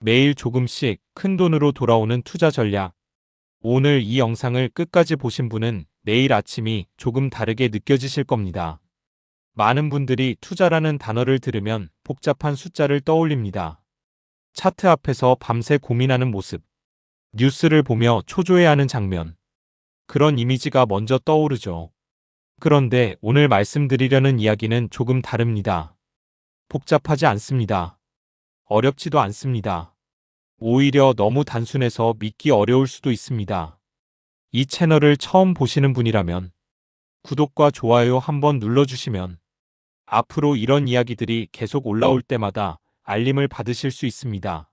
매일 조금씩 큰 돈으로 돌아오는 투자 전략. 오늘 이 영상을 끝까지 보신 분은 내일 아침이 조금 다르게 느껴지실 겁니다. 많은 분들이 투자라는 단어를 들으면 복잡한 숫자를 떠올립니다. 차트 앞에서 밤새 고민하는 모습, 뉴스를 보며 초조해하는 장면. 그런 이미지가 먼저 떠오르죠. 그런데 오늘 말씀드리려는 이야기는 조금 다릅니다. 복잡하지 않습니다. 어렵지도 않습니다. 오히려 너무 단순해서 믿기 어려울 수도 있습니다. 이 채널을 처음 보시는 분이라면 구독과 좋아요 한번 눌러주시면 앞으로 이런 이야기들이 계속 올라올 때마다 알림을 받으실 수 있습니다.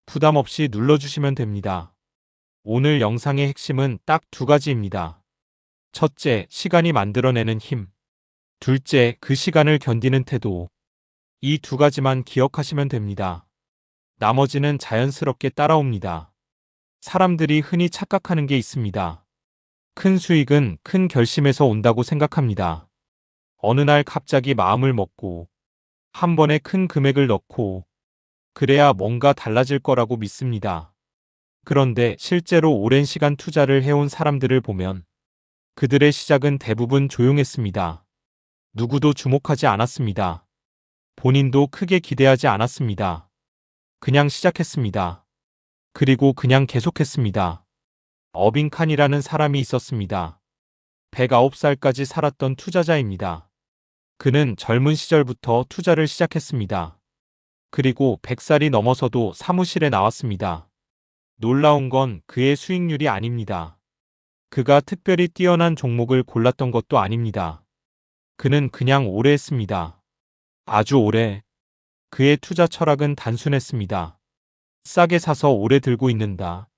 부담 없이 눌러주시면 됩니다. 오늘 영상의 핵심은 딱 두 가지입니다. 첫째, 시간이 만들어내는 힘. 둘째, 그 시간을 견디는 태도. 이 두 가지만 기억하시면 됩니다. 나머지는 자연스럽게 따라옵니다. 사람들이 흔히 착각하는 게 있습니다. 큰 수익은 큰 결심에서 온다고 생각합니다. 어느 날 갑자기 마음을 먹고 한 번에 큰 금액을 넣고 그래야 뭔가 달라질 거라고 믿습니다. 그런데 실제로 오랜 시간 투자를 해온 사람들을 보면 그들의 시작은 대부분 조용했습니다. 누구도 주목하지 않았습니다. 본인도 크게 기대하지 않았습니다. 그냥 시작했습니다. 그리고 그냥 계속했습니다. 어빙칸이라는 사람이 있었습니다. 109살까지 살았던 투자자입니다. 그는 젊은 시절부터 투자를 시작했습니다. 그리고 100살이 넘어서도 사무실에 나왔습니다. 놀라운 건 그의 수익률이 아닙니다. 그가 특별히 뛰어난 종목을 골랐던 것도 아닙니다. 그는 그냥 오래 했습니다. 아주 오래. 그의 투자 철학은 단순했습니다. 싸게 사서 오래 들고 있는다.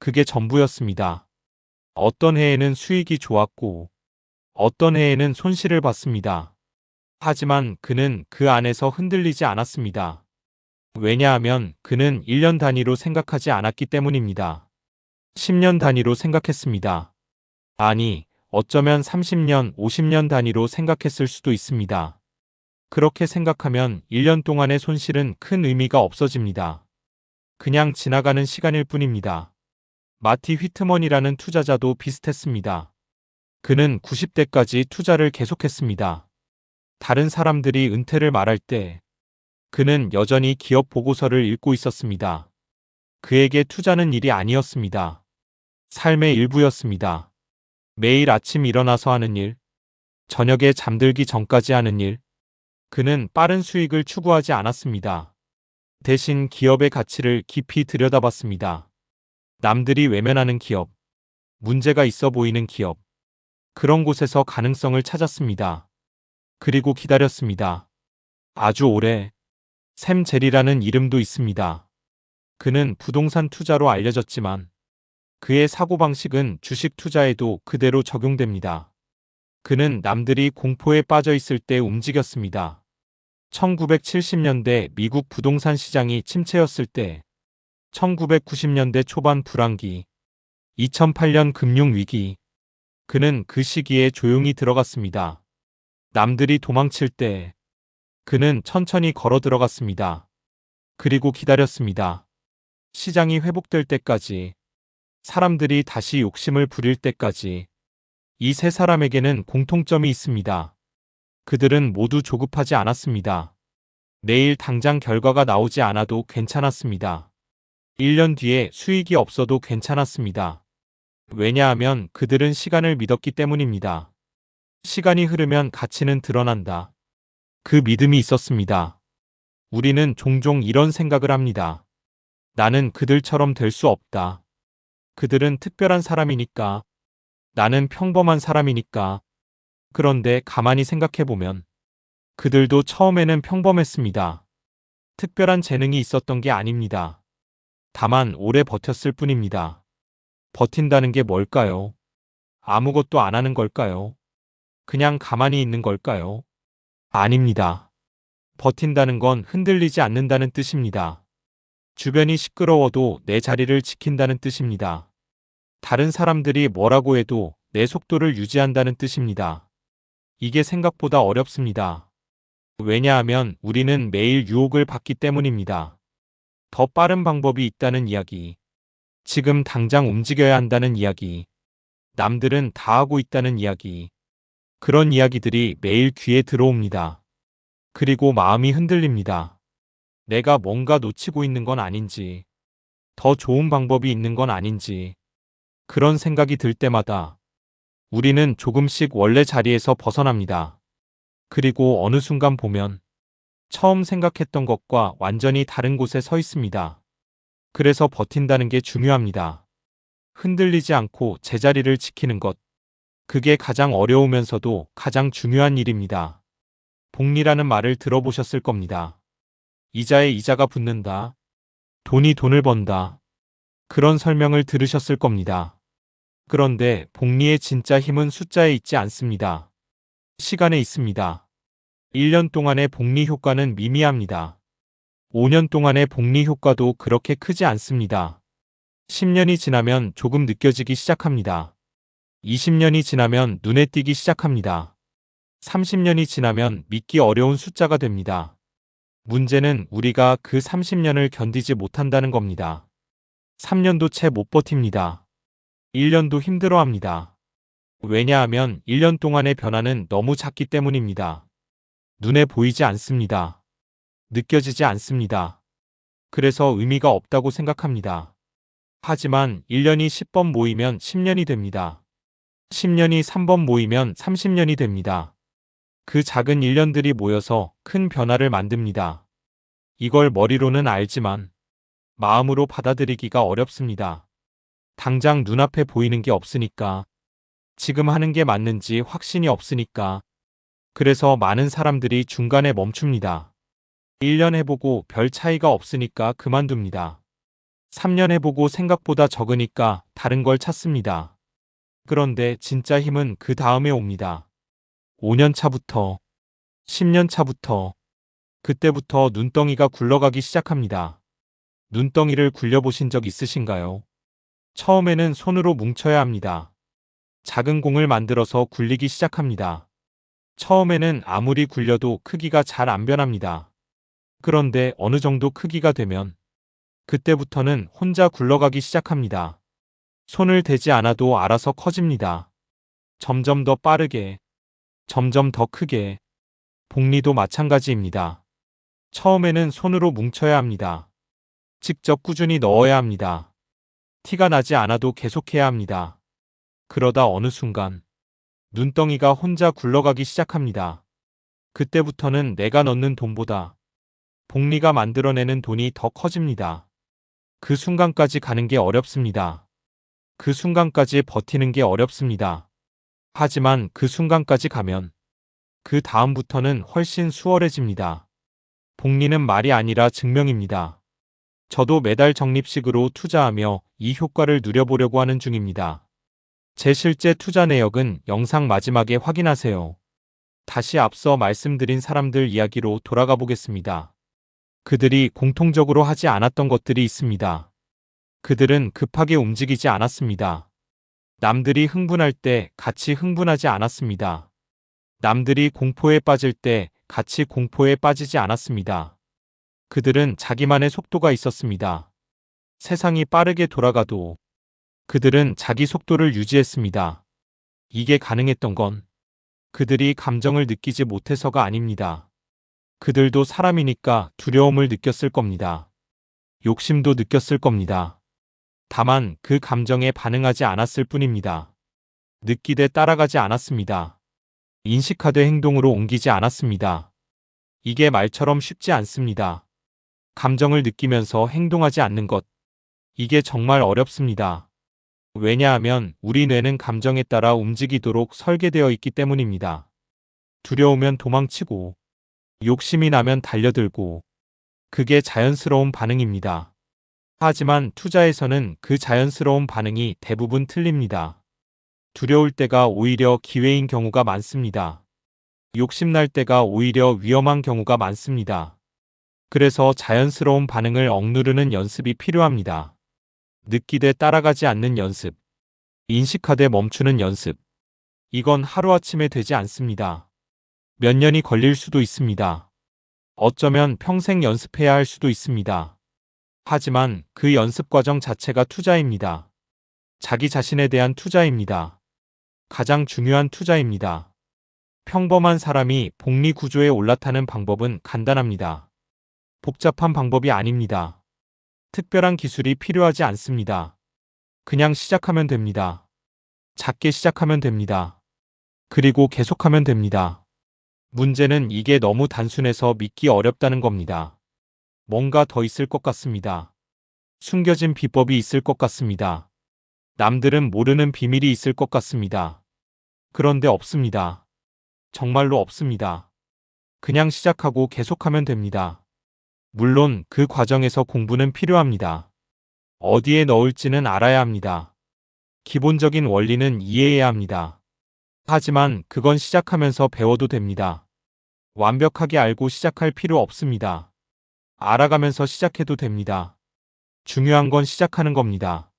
그게 전부였습니다. 어떤 해에는 수익이 좋았고 어떤 해에는 손실을 봤습니다. 하지만 그는 그 안에서 흔들리지 않았습니다. 왜냐하면 그는 1년 단위로 생각하지 않았기 때문입니다. 10년 단위로 생각했습니다. 아니, 어쩌면 30년, 50년 단위로 생각했을 수도 있습니다. 그렇게 생각하면 1년 동안의 손실은 큰 의미가 없어집니다. 그냥 지나가는 시간일 뿐입니다. 마티 휘트먼이라는 투자자도 비슷했습니다. 그는 90대까지 투자를 계속했습니다. 다른 사람들이 은퇴를 말할 때 그는 여전히 기업 보고서를 읽고 있었습니다. 그에게 투자는 일이 아니었습니다. 삶의 일부였습니다. 매일 아침 일어나서 하는 일, 저녁에 잠들기 전까지 하는 일. 그는 빠른 수익을 추구하지 않았습니다. 대신 기업의 가치를 깊이 들여다봤습니다. 남들이 외면하는 기업, 문제가 있어 보이는 기업, 그런 곳에서 가능성을 찾았습니다. 그리고 기다렸습니다. 아주 오래. 샘 제리라는 이름도 있습니다. 그는 부동산 투자로 알려졌지만 그의 사고방식은 주식 투자에도 그대로 적용됩니다. 그는 남들이 공포에 빠져 있을 때 움직였습니다. 1970년대 미국 부동산 시장이 침체였을 때, 1990년대 초반 불황기, 2008년 금융위기, 그는 그 시기에 조용히 들어갔습니다. 남들이 도망칠 때 그는 천천히 걸어 들어갔습니다. 그리고 기다렸습니다. 시장이 회복될 때까지, 사람들이 다시 욕심을 부릴 때까지. 이 세 사람에게는 공통점이 있습니다. 그들은 모두 조급하지 않았습니다. 내일 당장 결과가 나오지 않아도 괜찮았습니다. 1년 뒤에 수익이 없어도 괜찮았습니다. 왜냐하면 그들은 시간을 믿었기 때문입니다. 시간이 흐르면 가치는 드러난다. 그 믿음이 있었습니다. 우리는 종종 이런 생각을 합니다. 나는 그들처럼 될 수 없다. 그들은 특별한 사람이니까. 나는 평범한 사람이니까. 그런데 가만히 생각해보면 그들도 처음에는 평범했습니다. 특별한 재능이 있었던 게 아닙니다. 다만 오래 버텼을 뿐입니다. 버틴다는 게 뭘까요? 아무것도 안 하는 걸까요? 그냥 가만히 있는 걸까요? 아닙니다. 버틴다는 건 흔들리지 않는다는 뜻입니다. 주변이 시끄러워도 내 자리를 지킨다는 뜻입니다. 다른 사람들이 뭐라고 해도 내 속도를 유지한다는 뜻입니다. 이게 생각보다 어렵습니다. 왜냐하면 우리는 매일 유혹을 받기 때문입니다. 더 빠른 방법이 있다는 이야기, 지금 당장 움직여야 한다는 이야기, 남들은 다 하고 있다는 이야기, 그런 이야기들이 매일 귀에 들어옵니다. 그리고 마음이 흔들립니다. 내가 뭔가 놓치고 있는 건 아닌지, 더 좋은 방법이 있는 건 아닌지, 그런 생각이 들 때마다 우리는 조금씩 원래 자리에서 벗어납니다. 그리고 어느 순간 보면 처음 생각했던 것과 완전히 다른 곳에 서 있습니다. 그래서 버틴다는 게 중요합니다. 흔들리지 않고 제자리를 지키는 것. 그게 가장 어려우면서도 가장 중요한 일입니다. 복리라는 말을 들어보셨을 겁니다. 이자에 이자가 붙는다. 돈이 돈을 번다. 그런 설명을 들으셨을 겁니다. 그런데 복리의 진짜 힘은 숫자에 있지 않습니다. 시간에 있습니다. 1년 동안의 복리 효과는 미미합니다. 5년 동안의 복리 효과도 그렇게 크지 않습니다. 10년이 지나면 조금 느껴지기 시작합니다. 20년이 지나면 눈에 띄기 시작합니다. 30년이 지나면 믿기 어려운 숫자가 됩니다. 문제는 우리가 그 30년을 견디지 못한다는 겁니다. 3년도 채 못 버팁니다. 1년도 힘들어합니다. 왜냐하면 1년 동안의 변화는 너무 작기 때문입니다. 눈에 보이지 않습니다. 느껴지지 않습니다. 그래서 의미가 없다고 생각합니다. 하지만 1년이 10번 모이면 10년이 됩니다. 10년이 3번 모이면 30년이 됩니다. 그 작은 1년들이 모여서 큰 변화를 만듭니다. 이걸 머리로는 알지만 마음으로 받아들이기가 어렵습니다. 당장 눈앞에 보이는 게 없으니까, 지금 하는 게 맞는지 확신이 없으니까. 그래서 많은 사람들이 중간에 멈춥니다. 1년 해보고 별 차이가 없으니까 그만둡니다. 3년 해보고 생각보다 적으니까 다른 걸 찾습니다. 그런데 진짜 힘은 그 다음에 옵니다. 5년 차부터, 10년 차부터, 그때부터 눈덩이가 굴러가기 시작합니다. 눈덩이를 굴려보신 적 있으신가요? 처음에는 손으로 뭉쳐야 합니다. 작은 공을 만들어서 굴리기 시작합니다. 처음에는 아무리 굴려도 크기가 잘 안 변합니다. 그런데 어느 정도 크기가 되면 그때부터는 혼자 굴러가기 시작합니다. 손을 대지 않아도 알아서 커집니다. 점점 더 빠르게, 점점 더 크게. 복리도 마찬가지입니다. 처음에는 손으로 뭉쳐야 합니다. 직접 꾸준히 넣어야 합니다. 티가 나지 않아도 계속해야 합니다. 그러다 어느 순간 눈덩이가 혼자 굴러가기 시작합니다. 그때부터는 내가 넣는 돈보다 복리가 만들어내는 돈이 더 커집니다. 그 순간까지 가는 게 어렵습니다. 그 순간까지 버티는 게 어렵습니다. 하지만 그 순간까지 가면 그 다음부터는 훨씬 수월해집니다. 복리는 말이 아니라 증명입니다. 저도 매달 적립식으로 투자하며 이 효과를 누려보려고 하는 중입니다. 제 실제 투자 내역은 영상 마지막에 확인하세요. 다시 앞서 말씀드린 사람들 이야기로 돌아가 보겠습니다. 그들이 공통적으로 하지 않았던 것들이 있습니다. 그들은 급하게 움직이지 않았습니다. 남들이 흥분할 때 같이 흥분하지 않았습니다. 남들이 공포에 빠질 때 같이 공포에 빠지지 않았습니다. 그들은 자기만의 속도가 있었습니다. 세상이 빠르게 돌아가도 그들은 자기 속도를 유지했습니다. 이게 가능했던 건 그들이 감정을 느끼지 못해서가 아닙니다. 그들도 사람이니까 두려움을 느꼈을 겁니다. 욕심도 느꼈을 겁니다. 다만 그 감정에 반응하지 않았을 뿐입니다. 느끼되 따라가지 않았습니다. 인식하되 행동으로 옮기지 않았습니다. 이게 말처럼 쉽지 않습니다. 감정을 느끼면서 행동하지 않는 것. 이게 정말 어렵습니다. 왜냐하면 우리 뇌는 감정에 따라 움직이도록 설계되어 있기 때문입니다. 두려우면 도망치고, 욕심이 나면 달려들고, 그게 자연스러운 반응입니다. 하지만 투자에서는 그 자연스러운 반응이 대부분 틀립니다. 두려울 때가 오히려 기회인 경우가 많습니다. 욕심날 때가 오히려 위험한 경우가 많습니다. 그래서 자연스러운 반응을 억누르는 연습이 필요합니다. 느끼되 따라가지 않는 연습, 인식하되 멈추는 연습. 이건 하루아침에 되지 않습니다. 몇 년이 걸릴 수도 있습니다. 어쩌면 평생 연습해야 할 수도 있습니다. 하지만 그 연습 과정 자체가 투자입니다. 자기 자신에 대한 투자입니다. 가장 중요한 투자입니다. 평범한 사람이 복리 구조에 올라타는 방법은 간단합니다. 복잡한 방법이 아닙니다. 특별한 기술이 필요하지 않습니다. 그냥 시작하면 됩니다. 작게 시작하면 됩니다. 그리고 계속하면 됩니다. 문제는 이게 너무 단순해서 믿기 어렵다는 겁니다. 뭔가 더 있을 것 같습니다. 숨겨진 비법이 있을 것 같습니다. 남들은 모르는 비밀이 있을 것 같습니다. 그런데 없습니다. 정말로 없습니다. 그냥 시작하고 계속하면 됩니다. 물론 그 과정에서 공부는 필요합니다. 어디에 넣을지는 알아야 합니다. 기본적인 원리는 이해해야 합니다. 하지만 그건 시작하면서 배워도 됩니다. 완벽하게 알고 시작할 필요 없습니다. 알아가면서 시작해도 됩니다. 중요한 건 시작하는 겁니다.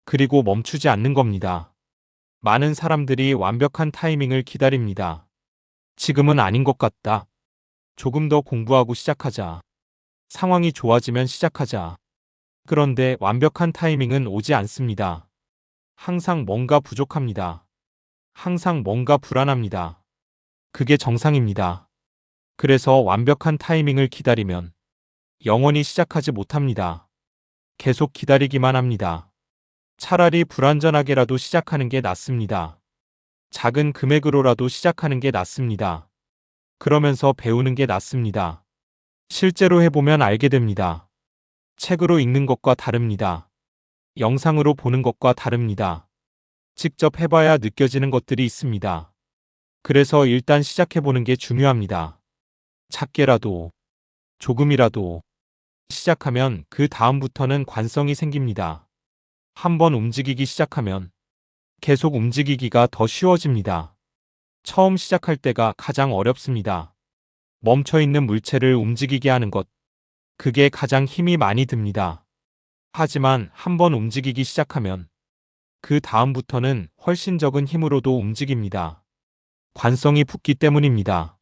그리고 멈추지 않는 겁니다. 많은 사람들이 완벽한 타이밍을 기다립니다. 지금은 아닌 것 같다. 조금 더 공부하고 시작하자. 상황이 좋아지면 시작하자. 그런데 완벽한 타이밍은 오지 않습니다. 항상 뭔가 부족합니다. 항상 뭔가 불안합니다. 그게 정상입니다. 그래서 완벽한 타이밍을 기다리면 영원히 시작하지 못합니다. 계속 기다리기만 합니다. 차라리 불완전하게라도 시작하는 게 낫습니다. 작은 금액으로라도 시작하는 게 낫습니다. 그러면서 배우는 게 낫습니다. 실제로 해보면 알게 됩니다. 책으로 읽는 것과 다릅니다. 영상으로 보는 것과 다릅니다. 직접 해봐야 느껴지는 것들이 있습니다. 그래서 일단 시작해보는 게 중요합니다. 작게라도, 조금이라도 시작하면 그 다음부터는 관성이 생깁니다. 한번 움직이기 시작하면 계속 움직이기가 더 쉬워집니다. 처음 시작할 때가 가장 어렵습니다. 멈춰있는 물체를 움직이게 하는 것, 그게 가장 힘이 많이 듭니다. 하지만 한번 움직이기 시작하면 그 다음부터는 훨씬 적은 힘으로도 움직입니다. 관성이 붙기 때문입니다.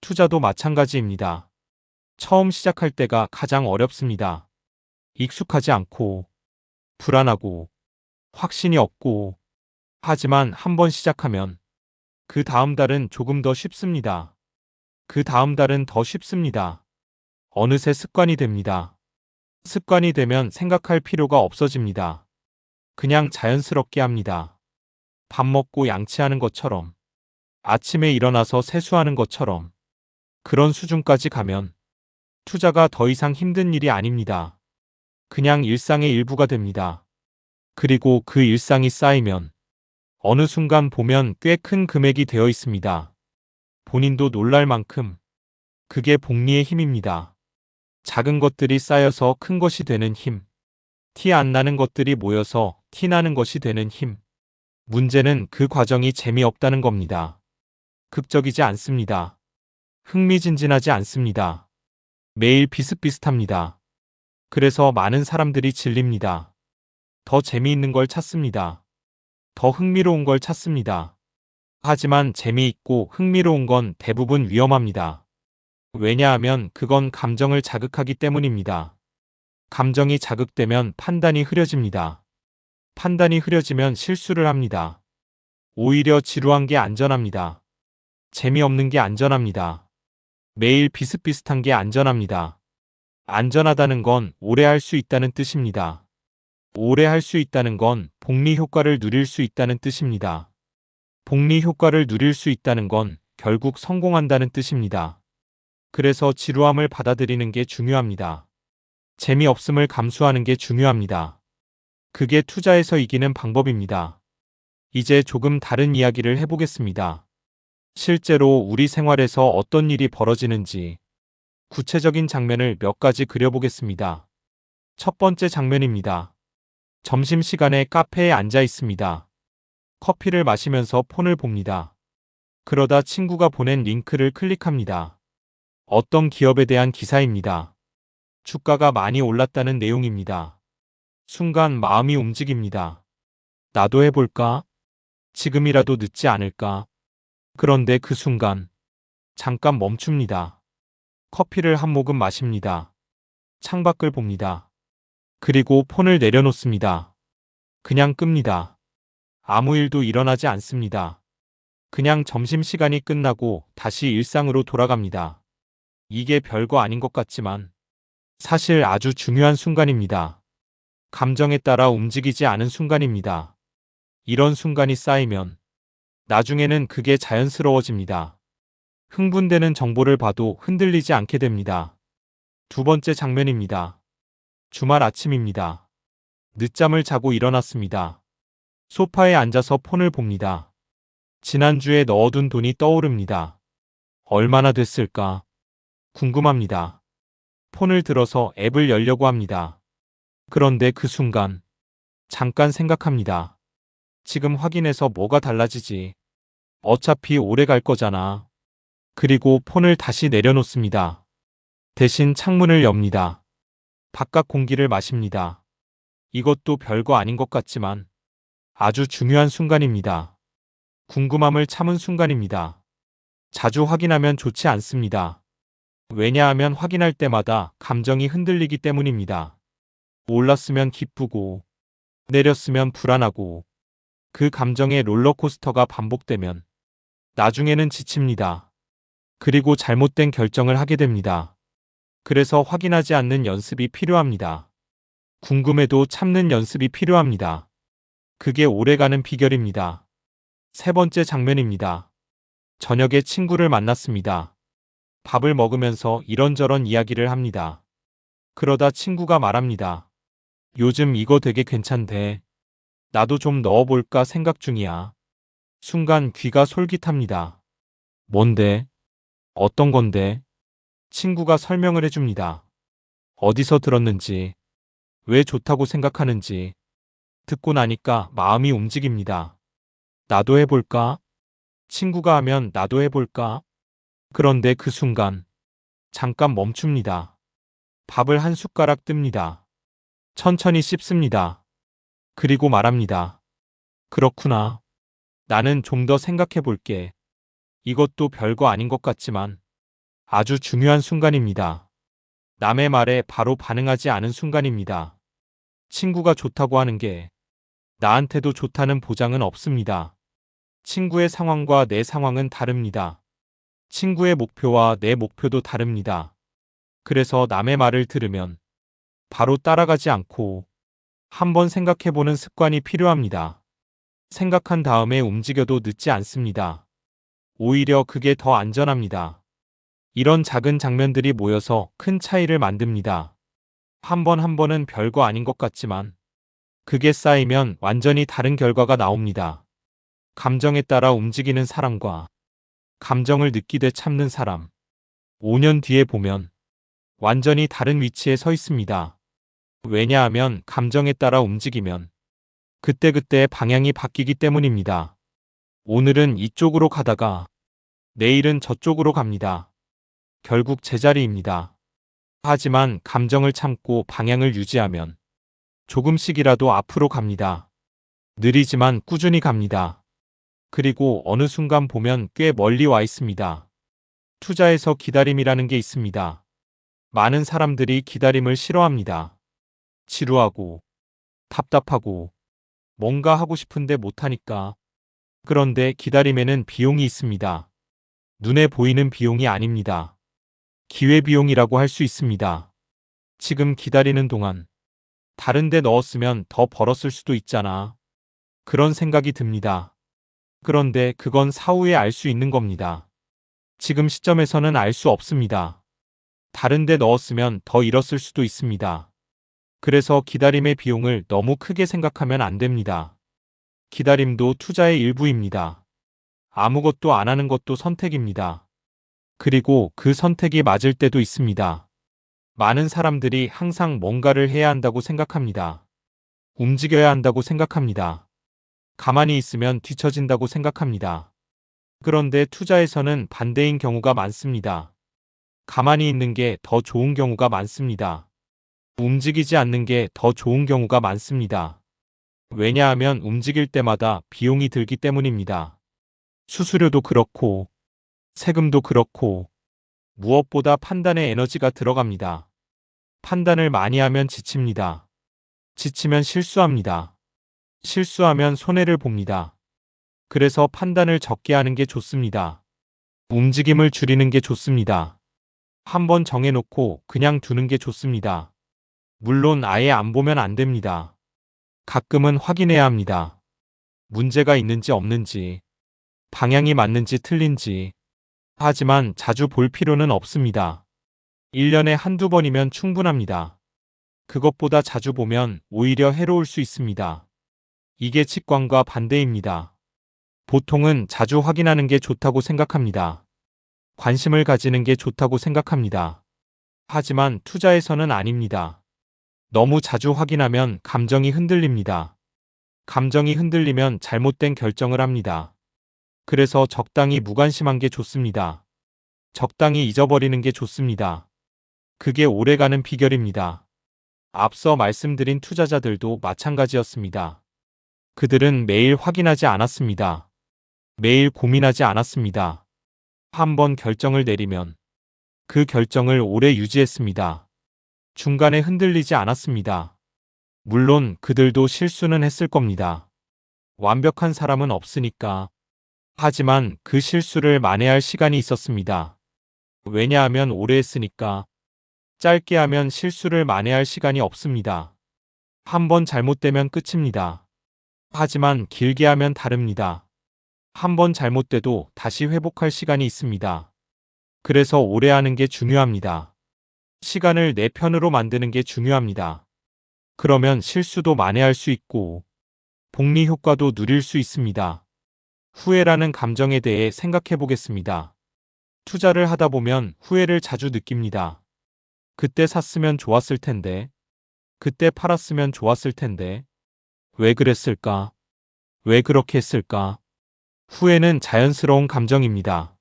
투자도 마찬가지입니다. 처음 시작할 때가 가장 어렵습니다. 익숙하지 않고, 불안하고, 확신이 없고, 하지만 한번 시작하면 그 다음 달은 조금 더 쉽습니다. 그 다음 달은 더 쉽습니다. 어느새 습관이 됩니다. 습관이 되면 생각할 필요가 없어집니다. 그냥 자연스럽게 합니다. 밥 먹고 양치하는 것처럼, 아침에 일어나서 세수하는 것처럼, 그런 수준까지 가면 투자가 더 이상 힘든 일이 아닙니다. 그냥 일상의 일부가 됩니다. 그리고 그 일상이 쌓이면 어느 순간 보면 꽤 큰 금액이 되어 있습니다. 본인도 놀랄 만큼. 그게 복리의 힘입니다. 작은 것들이 쌓여서 큰 것이 되는 힘. 티 안 나는 것들이 모여서 티 나는 것이 되는 힘. 문제는 그 과정이 재미없다는 겁니다. 극적이지 않습니다. 흥미진진하지 않습니다. 매일 비슷비슷합니다. 그래서 많은 사람들이 질립니다. 더 재미있는 걸 찾습니다. 더 흥미로운 걸 찾습니다. 하지만 재미있고 흥미로운 건 대부분 위험합니다. 왜냐하면 그건 감정을 자극하기 때문입니다. 감정이 자극되면 판단이 흐려집니다. 판단이 흐려지면 실수를 합니다. 오히려 지루한 게 안전합니다. 재미없는 게 안전합니다. 매일 비슷비슷한 게 안전합니다. 안전하다는 건 오래 할 수 있다는 뜻입니다. 오래 할 수 있다는 건 복리 효과를 누릴 수 있다는 뜻입니다. 복리 효과를 누릴 수 있다는 건 결국 성공한다는 뜻입니다. 그래서 지루함을 받아들이는 게 중요합니다. 재미없음을 감수하는 게 중요합니다. 그게 투자에서 이기는 방법입니다. 이제 조금 다른 이야기를 해보겠습니다. 실제로 우리 생활에서 어떤 일이 벌어지는지 구체적인 장면을 몇 가지 그려보겠습니다. 첫 번째 장면입니다. 점심시간에 카페에 앉아 있습니다. 커피를 마시면서 폰을 봅니다. 그러다 친구가 보낸 링크를 클릭합니다. 어떤 기업에 대한 기사입니다. 주가가 많이 올랐다는 내용입니다. 순간 마음이 움직입니다. 나도 해볼까? 지금이라도 늦지 않을까? 그런데 그 순간 잠깐 멈춥니다. 커피를 한 모금 마십니다. 창밖을 봅니다. 그리고 폰을 내려놓습니다. 그냥 끕니다. 아무 일도 일어나지 않습니다. 그냥 점심시간이 끝나고 다시 일상으로 돌아갑니다. 이게 별거 아닌 것 같지만 사실 아주 중요한 순간입니다. 감정에 따라 움직이지 않은 순간입니다. 이런 순간이 쌓이면 나중에는 그게 자연스러워집니다. 흥분되는 정보를 봐도 흔들리지 않게 됩니다. 두 번째 장면입니다. 주말 아침입니다. 늦잠을 자고 일어났습니다. 소파에 앉아서 폰을 봅니다. 지난주에 넣어둔 돈이 떠오릅니다. 얼마나 됐을까? 궁금합니다. 폰을 들어서 앱을 열려고 합니다. 그런데 그 순간 잠깐 생각합니다. 지금 확인해서 뭐가 달라지지? 어차피 오래 갈 거잖아. 그리고 폰을 다시 내려놓습니다. 대신 창문을 엽니다. 바깥 공기를 마십니다. 이것도 별거 아닌 것 같지만 아주 중요한 순간입니다. 궁금함을 참은 순간입니다. 자주 확인하면 좋지 않습니다. 왜냐하면 확인할 때마다 감정이 흔들리기 때문입니다. 올랐으면 기쁘고 내렸으면 불안하고 그 감정의 롤러코스터가 반복되면 나중에는 지칩니다. 그리고 잘못된 결정을 하게 됩니다. 그래서 확인하지 않는 연습이 필요합니다. 궁금해도 참는 연습이 필요합니다. 그게 오래가는 비결입니다. 세 번째 장면입니다. 저녁에 친구를 만났습니다. 밥을 먹으면서 이런저런 이야기를 합니다. 그러다 친구가 말합니다. 요즘 이거 되게 괜찮대. 나도 좀 넣어볼까 생각 중이야. 순간 귀가 솔깃합니다. 뭔데? 어떤 건데? 친구가 설명을 해줍니다. 어디서 들었는지, 왜 좋다고 생각하는지. 듣고 나니까 마음이 움직입니다. 나도 해볼까? 친구가 하면 나도 해볼까? 그런데 그 순간 잠깐 멈춥니다. 밥을 한 숟가락 뜹니다. 천천히 씹습니다. 그리고 말합니다. 그렇구나. 나는 좀 더 생각해 볼게. 이것도 별거 아닌 것 같지만 아주 중요한 순간입니다. 남의 말에 바로 반응하지 않은 순간입니다. 친구가 좋다고 하는 게 나한테도 좋다는 보장은 없습니다. 친구의 상황과 내 상황은 다릅니다. 친구의 목표와 내 목표도 다릅니다. 그래서 남의 말을 들으면 바로 따라가지 않고 한번 생각해보는 습관이 필요합니다. 생각한 다음에 움직여도 늦지 않습니다. 오히려 그게 더 안전합니다. 이런 작은 장면들이 모여서 큰 차이를 만듭니다. 한 번 한 번은 별거 아닌 것 같지만 그게 쌓이면 완전히 다른 결과가 나옵니다. 감정에 따라 움직이는 사람과 감정을 느끼되 참는 사람. 5년 뒤에 보면 완전히 다른 위치에 서 있습니다. 왜냐하면 감정에 따라 움직이면 그때그때 방향이 바뀌기 때문입니다. 오늘은 이쪽으로 가다가 내일은 저쪽으로 갑니다. 결국 제자리입니다. 하지만 감정을 참고 방향을 유지하면 조금씩이라도 앞으로 갑니다. 느리지만 꾸준히 갑니다. 그리고 어느 순간 보면 꽤 멀리 와 있습니다. 투자에서 기다림이라는 게 있습니다. 많은 사람들이 기다림을 싫어합니다. 지루하고 답답하고 뭔가 하고 싶은데 못하니까. 그런데 기다림에는 비용이 있습니다. 눈에 보이는 비용이 아닙니다. 기회비용이라고 할 수 있습니다. 지금 기다리는 동안 다른 데 넣었으면 더 벌었을 수도 있잖아. 그런 생각이 듭니다. 그런데 그건 사후에 알 수 있는 겁니다. 지금 시점에서는 알 수 없습니다. 다른 데 넣었으면 더 잃었을 수도 있습니다. 그래서 기다림의 비용을 너무 크게 생각하면 안 됩니다. 기다림도 투자의 일부입니다. 아무것도 안 하는 것도 선택입니다. 그리고 그 선택이 맞을 때도 있습니다. 많은 사람들이 항상 뭔가를 해야 한다고 생각합니다. 움직여야 한다고 생각합니다. 가만히 있으면 뒤처진다고 생각합니다. 그런데 투자에서는 반대인 경우가 많습니다. 가만히 있는 게 더 좋은 경우가 많습니다. 움직이지 않는 게 더 좋은 경우가 많습니다. 왜냐하면 움직일 때마다 비용이 들기 때문입니다. 수수료도 그렇고, 세금도 그렇고, 무엇보다 판단에 에너지가 들어갑니다. 판단을 많이 하면 지칩니다. 지치면 실수합니다. 실수하면 손해를 봅니다. 그래서 판단을 적게 하는 게 좋습니다. 움직임을 줄이는 게 좋습니다. 한번 정해놓고 그냥 두는 게 좋습니다. 물론 아예 안 보면 안 됩니다. 가끔은 확인해야 합니다. 문제가 있는지 없는지, 방향이 맞는지 틀린지. 하지만 자주 볼 필요는 없습니다. 1년에 한두 번이면 충분합니다. 그것보다 자주 보면 오히려 해로울 수 있습니다. 이게 직관과 반대입니다. 보통은 자주 확인하는 게 좋다고 생각합니다. 관심을 가지는 게 좋다고 생각합니다. 하지만 투자에서는 아닙니다. 너무 자주 확인하면 감정이 흔들립니다. 감정이 흔들리면 잘못된 결정을 합니다. 그래서 적당히 무관심한 게 좋습니다. 적당히 잊어버리는 게 좋습니다. 그게 오래가는 비결입니다. 앞서 말씀드린 투자자들도 마찬가지였습니다. 그들은 매일 확인하지 않았습니다. 매일 고민하지 않았습니다. 한번 결정을 내리면 그 결정을 오래 유지했습니다. 중간에 흔들리지 않았습니다. 물론 그들도 실수는 했을 겁니다. 완벽한 사람은 없으니까. 하지만 그 실수를 만회할 시간이 있었습니다. 왜냐하면 오래 했으니까. 짧게 하면 실수를 만회할 시간이 없습니다. 한번 잘못되면 끝입니다. 하지만 길게 하면 다릅니다. 한번 잘못돼도 다시 회복할 시간이 있습니다. 그래서 오래 하는 게 중요합니다. 시간을 내 편으로 만드는 게 중요합니다. 그러면 실수도 만회할 수 있고 복리 효과도 누릴 수 있습니다. 후회라는 감정에 대해 생각해 보겠습니다. 투자를 하다 보면 후회를 자주 느낍니다. 그때 샀으면 좋았을 텐데, 그때 팔았으면 좋았을 텐데, 왜 그랬을까? 왜 그렇게 했을까? 후회는 자연스러운 감정입니다.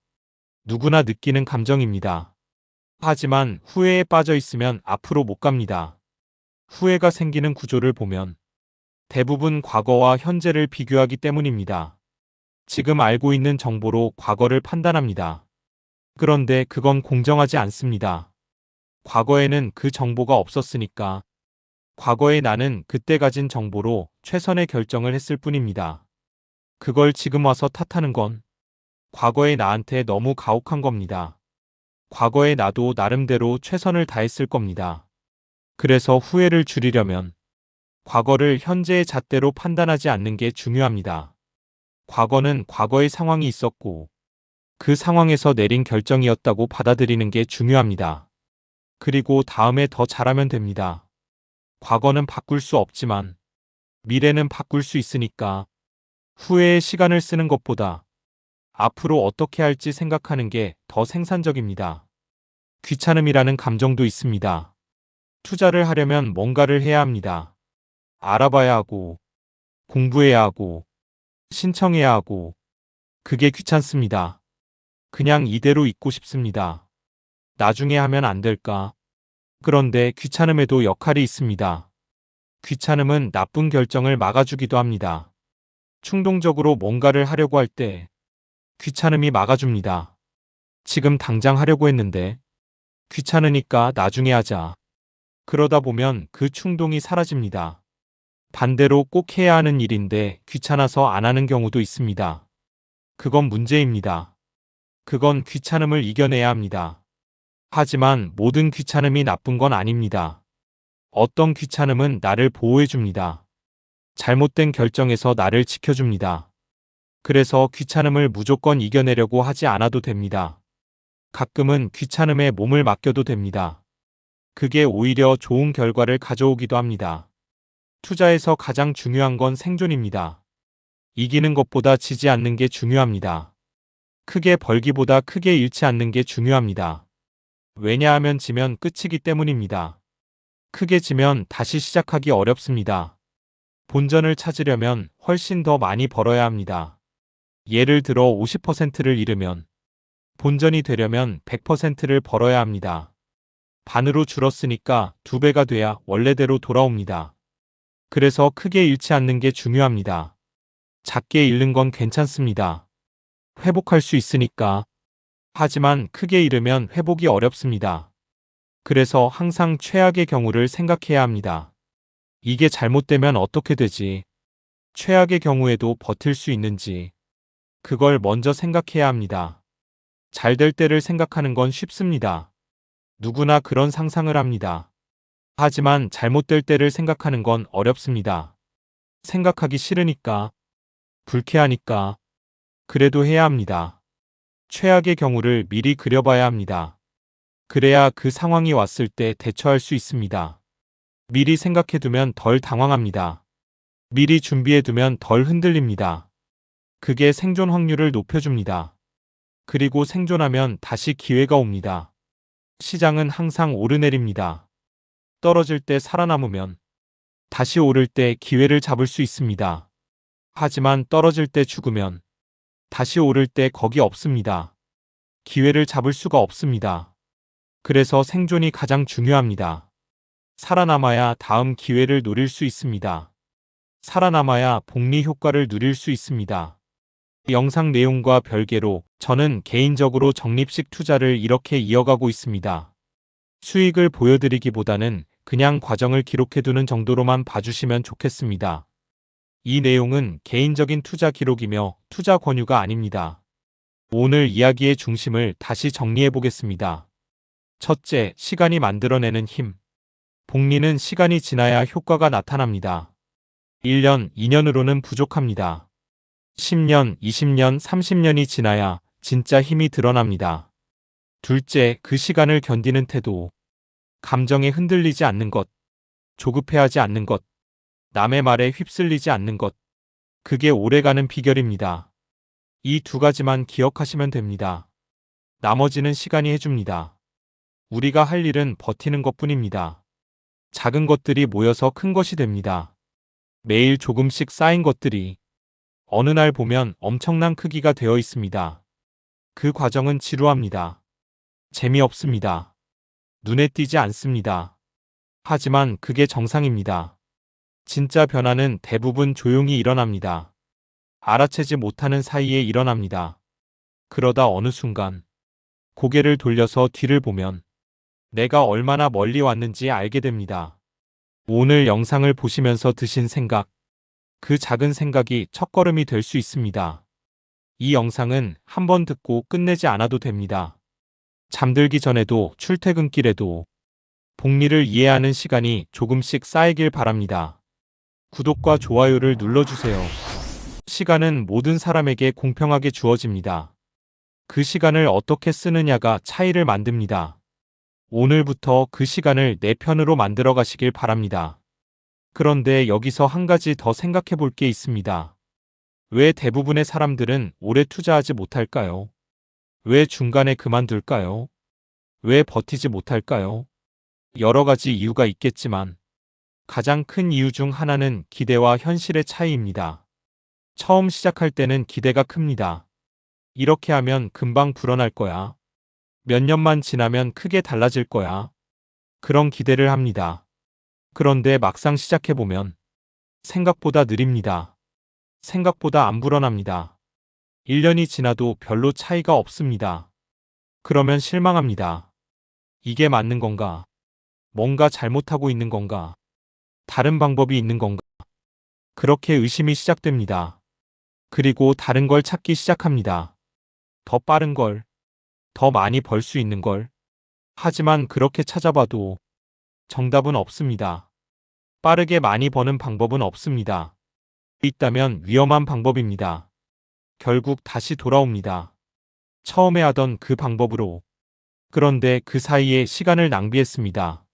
누구나 느끼는 감정입니다. 하지만 후회에 빠져 있으면 앞으로 못 갑니다. 후회가 생기는 구조를 보면 대부분 과거와 현재를 비교하기 때문입니다. 지금 알고 있는 정보로 과거를 판단합니다. 그런데 그건 공정하지 않습니다. 과거에는 그 정보가 없었으니까 과거의 나는 그때 가진 정보로 최선의 결정을 했을 뿐입니다. 그걸 지금 와서 탓하는 건 과거의 나한테 너무 가혹한 겁니다. 과거의 나도 나름대로 최선을 다했을 겁니다. 그래서 후회를 줄이려면 과거를 현재의 잣대로 판단하지 않는 게 중요합니다. 과거는 과거의 상황이 있었고 그 상황에서 내린 결정이었다고 받아들이는 게 중요합니다. 그리고 다음에 더 잘하면 됩니다. 과거는 바꿀 수 없지만 미래는 바꿀 수 있으니까 후회의 시간을 쓰는 것보다 앞으로 어떻게 할지 생각하는 게 더 생산적입니다. 귀찮음이라는 감정도 있습니다. 투자를 하려면 뭔가를 해야 합니다. 알아봐야 하고, 공부해야 하고, 신청해야 하고, 그게 귀찮습니다. 그냥 이대로 있고 싶습니다. 나중에 하면 안 될까? 그런데 귀찮음에도 역할이 있습니다. 귀찮음은 나쁜 결정을 막아주기도 합니다. 충동적으로 뭔가를 하려고 할 때 귀찮음이 막아줍니다. 지금 당장 하려고 했는데 귀찮으니까 나중에 하자. 그러다 보면 그 충동이 사라집니다. 반대로 꼭 해야 하는 일인데 귀찮아서 안 하는 경우도 있습니다. 그건 문제입니다. 그건 귀찮음을 이겨내야 합니다. 하지만 모든 귀찮음이 나쁜 건 아닙니다. 어떤 귀찮음은 나를 보호해줍니다. 잘못된 결정에서 나를 지켜줍니다. 그래서 귀찮음을 무조건 이겨내려고 하지 않아도 됩니다. 가끔은 귀찮음에 몸을 맡겨도 됩니다. 그게 오히려 좋은 결과를 가져오기도 합니다. 투자에서 가장 중요한 건 생존입니다. 이기는 것보다 지지 않는 게 중요합니다. 크게 벌기보다 크게 잃지 않는 게 중요합니다. 왜냐하면 지면 끝이기 때문입니다. 크게 지면 다시 시작하기 어렵습니다. 본전을 찾으려면 훨씬 더 많이 벌어야 합니다. 예를 들어 50%를 잃으면 본전이 되려면 100%를 벌어야 합니다. 반으로 줄었으니까 2배가 돼야 원래대로 돌아옵니다. 그래서 크게 잃지 않는 게 중요합니다. 작게 잃는 건 괜찮습니다. 회복할 수 있으니까. 하지만 크게 잃으면 회복이 어렵습니다. 그래서 항상 최악의 경우를 생각해야 합니다. 이게 잘못되면 어떻게 되지? 최악의 경우에도 버틸 수 있는지. 그걸 먼저 생각해야 합니다. 잘 될 때를 생각하는 건 쉽습니다. 누구나 그런 상상을 합니다. 하지만 잘못될 때를 생각하는 건 어렵습니다. 생각하기 싫으니까, 불쾌하니까, 그래도 해야 합니다. 최악의 경우를 미리 그려봐야 합니다. 그래야 그 상황이 왔을 때 대처할 수 있습니다. 미리 생각해두면 덜 당황합니다. 미리 준비해두면 덜 흔들립니다. 그게 생존 확률을 높여줍니다. 그리고 생존하면 다시 기회가 옵니다. 시장은 항상 오르내립니다. 떨어질 때 살아남으면 다시 오를 때 기회를 잡을 수 있습니다. 하지만 떨어질 때 죽으면 다시 오를 때 거기 없습니다. 기회를 잡을 수가 없습니다. 그래서 생존이 가장 중요합니다. 살아남아야 다음 기회를 노릴 수 있습니다. 살아남아야 복리 효과를 누릴 수 있습니다. 영상 내용과 별개로 저는 개인적으로 적립식 투자를 이렇게 이어가고 있습니다. 수익을 보여드리기보다는 그냥 과정을 기록해두는 정도로만 봐주시면 좋겠습니다. 이 내용은 개인적인 투자 기록이며 투자 권유가 아닙니다. 오늘 이야기의 중심을 다시 정리해 보겠습니다. 첫째, 시간이 만들어내는 힘. 복리는 시간이 지나야 효과가 나타납니다. 1년, 2년으로는 부족합니다. 10년, 20년, 30년이 지나야 진짜 힘이 드러납니다. 둘째, 그 시간을 견디는 태도. 감정에 흔들리지 않는 것, 조급해하지 않는 것, 남의 말에 휩쓸리지 않는 것. 그게 오래가는 비결입니다. 이 두 가지만 기억하시면 됩니다. 나머지는 시간이 해줍니다. 우리가 할 일은 버티는 것뿐입니다. 작은 것들이 모여서 큰 것이 됩니다. 매일 조금씩 쌓인 것들이 어느 날 보면 엄청난 크기가 되어 있습니다. 그 과정은 지루합니다. 재미없습니다. 눈에 띄지 않습니다. 하지만 그게 정상입니다. 진짜 변화는 대부분 조용히 일어납니다. 알아채지 못하는 사이에 일어납니다. 그러다 어느 순간 고개를 돌려서 뒤를 보면 내가 얼마나 멀리 왔는지 알게 됩니다. 오늘 영상을 보시면서 드신 생각, 그 작은 생각이 첫걸음이 될 수 있습니다. 이 영상은 한 번 듣고 끝내지 않아도 됩니다. 잠들기 전에도 출퇴근길에도 복리를 이해하는 시간이 조금씩 쌓이길 바랍니다. 구독과 좋아요를 눌러주세요. 시간은 모든 사람에게 공평하게 주어집니다. 그 시간을 어떻게 쓰느냐가 차이를 만듭니다. 오늘부터 그 시간을 내 편으로 만들어 가시길 바랍니다. 그런데 여기서 한 가지 더 생각해 볼 게 있습니다. 왜 대부분의 사람들은 오래 투자하지 못할까요? 왜 중간에 그만둘까요? 왜 버티지 못할까요? 여러 가지 이유가 있겠지만 가장 큰 이유 중 하나는 기대와 현실의 차이입니다. 처음 시작할 때는 기대가 큽니다. 이렇게 하면 금방 불어날 거야. 몇 년만 지나면 크게 달라질 거야. 그런 기대를 합니다. 그런데 막상 시작해보면 생각보다 느립니다. 생각보다 안 불어납니다. 1년이 지나도 별로 차이가 없습니다. 그러면 실망합니다. 이게 맞는 건가? 뭔가 잘못하고 있는 건가? 다른 방법이 있는 건가? 그렇게 의심이 시작됩니다. 그리고 다른 걸 찾기 시작합니다. 더 빠른 걸, 더 많이 벌 수 있는 걸. 하지만 그렇게 찾아봐도 정답은 없습니다. 빠르게 많이 버는 방법은 없습니다. 있다면 위험한 방법입니다. 결국 다시 돌아옵니다. 처음에 하던 그 방법으로. 그런데 그 사이에 시간을 낭비했습니다.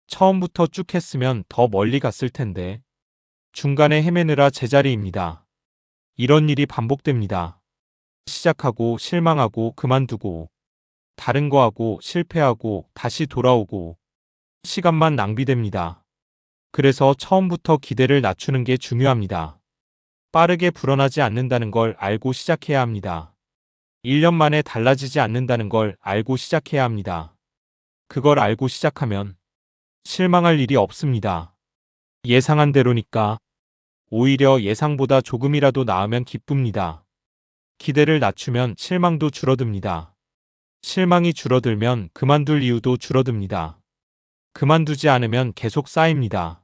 처음부터 쭉 했으면 더 멀리 갔을 텐데. 중간에 헤매느라 제자리입니다. 이런 일이 반복됩니다. 시작하고 실망하고 그만두고 다른 거 하고 실패하고 다시 돌아오고 시간만 낭비됩니다. 그래서 처음부터 기대를 낮추는 게 중요합니다. 빠르게 불어나지 않는다는 걸 알고 시작해야 합니다. 1년 만에 달라지지 않는다는 걸 알고 시작해야 합니다. 그걸 알고 시작하면 실망할 일이 없습니다. 예상한 대로니까 오히려 예상보다 조금이라도 나으면 기쁩니다. 기대를 낮추면 실망도 줄어듭니다. 실망이 줄어들면 그만둘 이유도 줄어듭니다. 그만두지 않으면 계속 쌓입니다.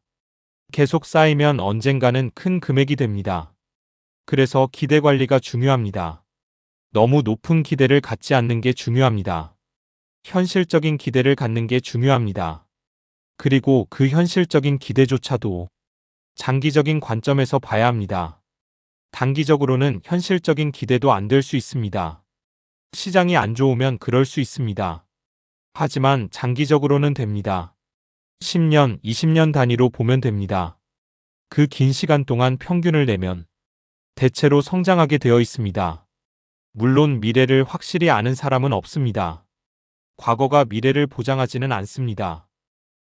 계속 쌓이면 언젠가는 큰 금액이 됩니다. 그래서 기대 관리가 중요합니다. 너무 높은 기대를 갖지 않는 게 중요합니다. 현실적인 기대를 갖는 게 중요합니다. 그리고 그 현실적인 기대조차도 장기적인 관점에서 봐야 합니다. 단기적으로는 현실적인 기대도 안 될 수 있습니다. 시장이 안 좋으면 그럴 수 있습니다. 하지만 장기적으로는 됩니다. 10년, 20년 단위로 보면 됩니다. 그 긴 시간 동안 평균을 내면 대체로 성장하게 되어 있습니다. 물론 미래를 확실히 아는 사람은 없습니다. 과거가 미래를 보장하지는 않습니다.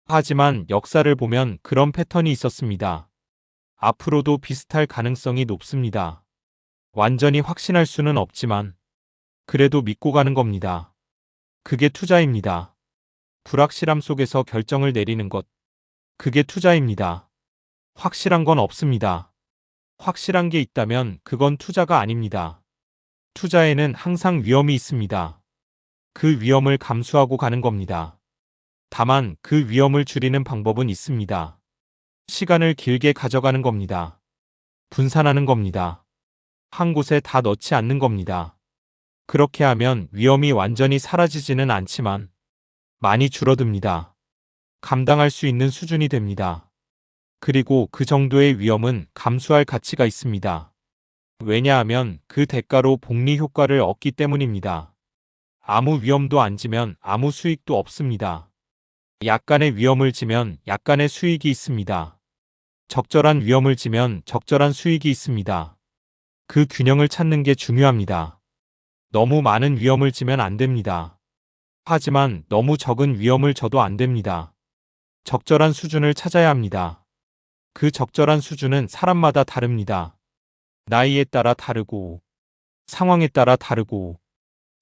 하지만 역사를 보면 그런 패턴이 있었습니다. 앞으로도 비슷할 가능성이 높습니다. 완전히 확신할 수는 없지만 그래도 믿고 가는 겁니다. 그게 투자입니다. 불확실함 속에서 결정을 내리는 것. 그게 투자입니다. 확실한 건 없습니다. 확실한 게 있다면 그건 투자가 아닙니다. 투자에는 항상 위험이 있습니다. 그 위험을 감수하고 가는 겁니다. 다만 그 위험을 줄이는 방법은 있습니다. 시간을 길게 가져가는 겁니다. 분산하는 겁니다. 한 곳에 다 넣지 않는 겁니다. 그렇게 하면 위험이 완전히 사라지지는 않지만 많이 줄어듭니다. 감당할 수 있는 수준이 됩니다. 그리고 그 정도의 위험은 감수할 가치가 있습니다. 왜냐하면 그 대가로 복리 효과를 얻기 때문입니다. 아무 위험도 안 지면 아무 수익도 없습니다. 약간의 위험을 지면 약간의 수익이 있습니다. 적절한 위험을 지면 적절한 수익이 있습니다. 그 균형을 찾는 게 중요합니다. 너무 많은 위험을 지면 안 됩니다. 하지만 너무 적은 위험을 져도 안 됩니다. 적절한 수준을 찾아야 합니다. 그 적절한 수준은 사람마다 다릅니다. 나이에 따라 다르고, 상황에 따라 다르고,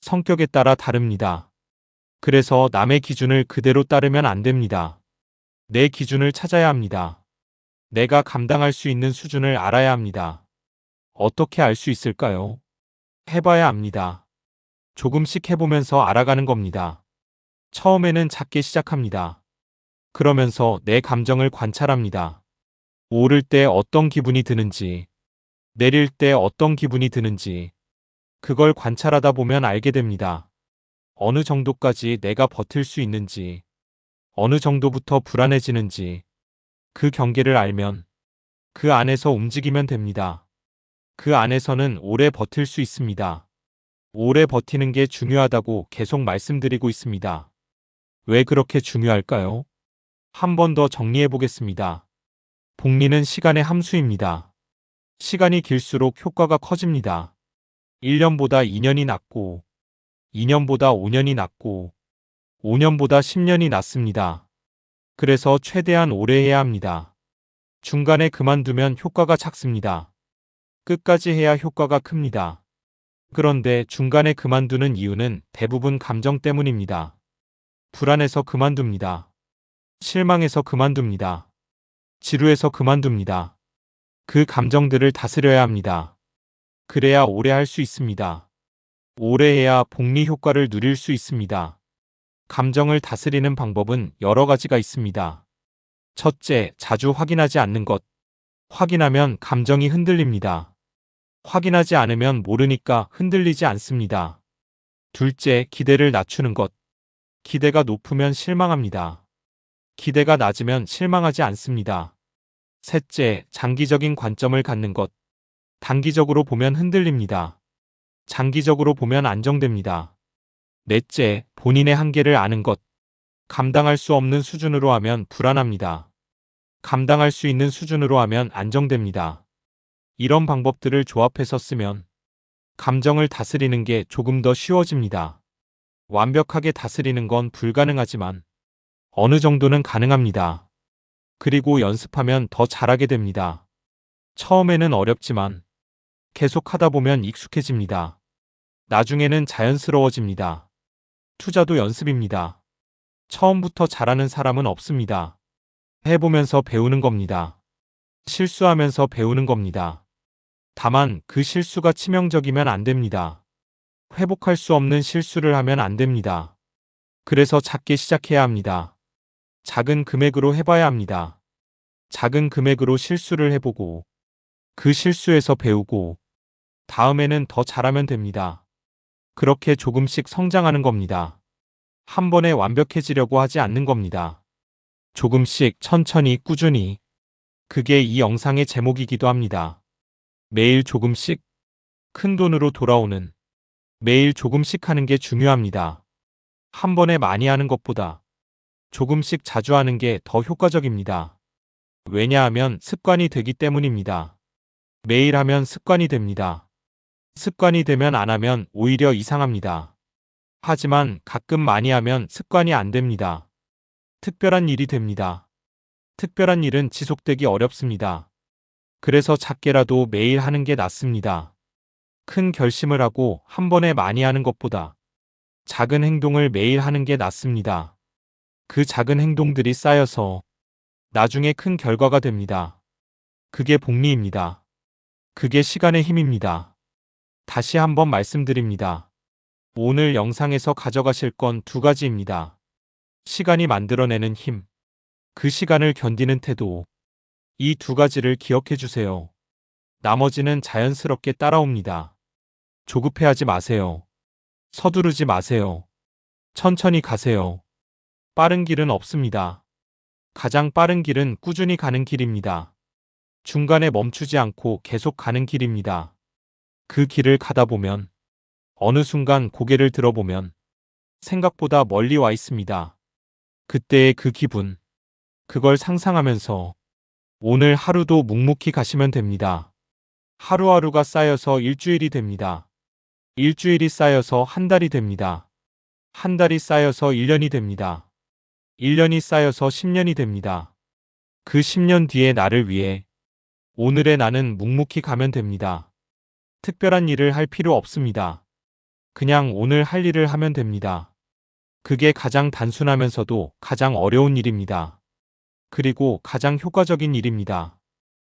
성격에 따라 다릅니다. 그래서 남의 기준을 그대로 따르면 안 됩니다. 내 기준을 찾아야 합니다. 내가 감당할 수 있는 수준을 알아야 합니다. 어떻게 알 수 있을까요? 해봐야 합니다. 조금씩 해보면서 알아가는 겁니다. 처음에는 작게 시작합니다. 그러면서 내 감정을 관찰합니다. 오를 때 어떤 기분이 드는지, 내릴 때 어떤 기분이 드는지, 그걸 관찰하다 보면 알게 됩니다. 어느 정도까지 내가 버틸 수 있는지, 어느 정도부터 불안해지는지, 그 경계를 알면 그 안에서 움직이면 됩니다. 그 안에서는 오래 버틸 수 있습니다. 오래 버티는 게 중요하다고 계속 말씀드리고 있습니다. 왜 그렇게 중요할까요? 한 번 더 정리해 보겠습니다. 복리는 시간의 함수입니다. 시간이 길수록 효과가 커집니다. 1년보다 2년이 낫고, 2년보다 5년이 낫고, 5년보다 10년이 낫습니다. 그래서 최대한 오래 해야 합니다. 중간에 그만두면 효과가 작습니다. 끝까지 해야 효과가 큽니다. 그런데 중간에 그만두는 이유는 대부분 감정 때문입니다. 불안해서 그만둡니다. 실망해서 그만둡니다. 지루해서 그만둡니다. 그 감정들을 다스려야 합니다. 그래야 오래 할 수 있습니다. 오래 해야 복리 효과를 누릴 수 있습니다. 감정을 다스리는 방법은 여러 가지가 있습니다. 첫째, 자주 확인하지 않는 것. 확인하면 감정이 흔들립니다. 확인하지 않으면 모르니까 흔들리지 않습니다. 둘째, 기대를 낮추는 것. 기대가 높으면 실망합니다. 기대가 낮으면 실망하지 않습니다. 셋째, 장기적인 관점을 갖는 것. 단기적으로 보면 흔들립니다. 장기적으로 보면 안정됩니다. 넷째, 본인의 한계를 아는 것. 감당할 수 없는 수준으로 하면 불안합니다. 감당할 수 있는 수준으로 하면 안정됩니다. 이런 방법들을 조합해서 쓰면 감정을 다스리는 게 조금 더 쉬워집니다. 완벽하게 다스리는 건 불가능하지만 어느 정도는 가능합니다. 그리고 연습하면 더 잘하게 됩니다. 처음에는 어렵지만 계속 하다 보면 익숙해집니다. 나중에는 자연스러워집니다. 투자도 연습입니다. 처음부터 잘하는 사람은 없습니다. 해보면서 배우는 겁니다. 실수하면서 배우는 겁니다. 다만 그 실수가 치명적이면 안 됩니다. 회복할 수 없는 실수를 하면 안 됩니다. 그래서 작게 시작해야 합니다. 작은 금액으로 해봐야 합니다. 작은 금액으로 실수를 해보고 그 실수에서 배우고 다음에는 더 잘하면 됩니다. 그렇게 조금씩 성장하는 겁니다. 한 번에 완벽해지려고 하지 않는 겁니다. 조금씩 천천히 꾸준히. 그게 이 영상의 제목이기도 합니다. 매일 조금씩 큰 돈으로 돌아오는. 매일 조금씩 하는 게 중요합니다. 한 번에 많이 하는 것보다 조금씩 자주 하는 게 더 효과적입니다. 왜냐하면 습관이 되기 때문입니다. 매일 하면 습관이 됩니다. 습관이 되면 안 하면 오히려 이상합니다. 하지만 가끔 많이 하면 습관이 안 됩니다. 특별한 일이 됩니다. 특별한 일은 지속되기 어렵습니다. 그래서 작게라도 매일 하는 게 낫습니다. 큰 결심을 하고 한 번에 많이 하는 것보다 작은 행동을 매일 하는 게 낫습니다. 그 작은 행동들이 쌓여서 나중에 큰 결과가 됩니다. 그게 복리입니다. 그게 시간의 힘입니다. 다시 한번 말씀드립니다. 오늘 영상에서 가져가실 건 두 가지입니다. 시간이 만들어내는 힘, 그 시간을 견디는 태도. 이 두 가지를 기억해 주세요. 나머지는 자연스럽게 따라옵니다. 조급해하지 마세요. 서두르지 마세요. 천천히 가세요. 빠른 길은 없습니다. 가장 빠른 길은 꾸준히 가는 길입니다. 중간에 멈추지 않고 계속 가는 길입니다. 그 길을 가다 보면 어느 순간 고개를 들어보면 생각보다 멀리 와 있습니다. 그때의 그 기분, 그걸 상상하면서 오늘 하루도 묵묵히 가시면 됩니다. 하루하루가 쌓여서 일주일이 됩니다. 일주일이 쌓여서 한 달이 됩니다. 한 달이 쌓여서 1년이 됩니다. 1년이 쌓여서 10년이 됩니다. 그 10년 뒤의 나를 위해 오늘의 나는 묵묵히 가면 됩니다. 특별한 일을 할 필요 없습니다. 그냥 오늘 할 일을 하면 됩니다. 그게 가장 단순하면서도 가장 어려운 일입니다. 그리고 가장 효과적인 일입니다.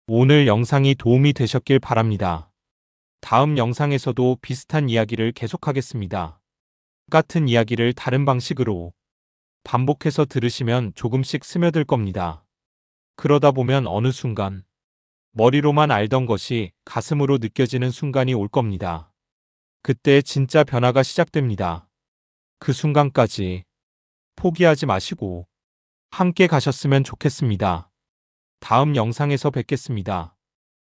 오늘 영상이 도움이 되셨길 바랍니다. 다음 영상에서도 비슷한 이야기를 계속하겠습니다. 똑같은 이야기를 다른 방식으로 반복해서 들으시면 조금씩 스며들 겁니다. 그러다 보면 어느 순간 머리로만 알던 것이 가슴으로 느껴지는 순간이 올 겁니다. 그때 진짜 변화가 시작됩니다. 그 순간까지 포기하지 마시고 함께 가셨으면 좋겠습니다. 다음 영상에서 뵙겠습니다.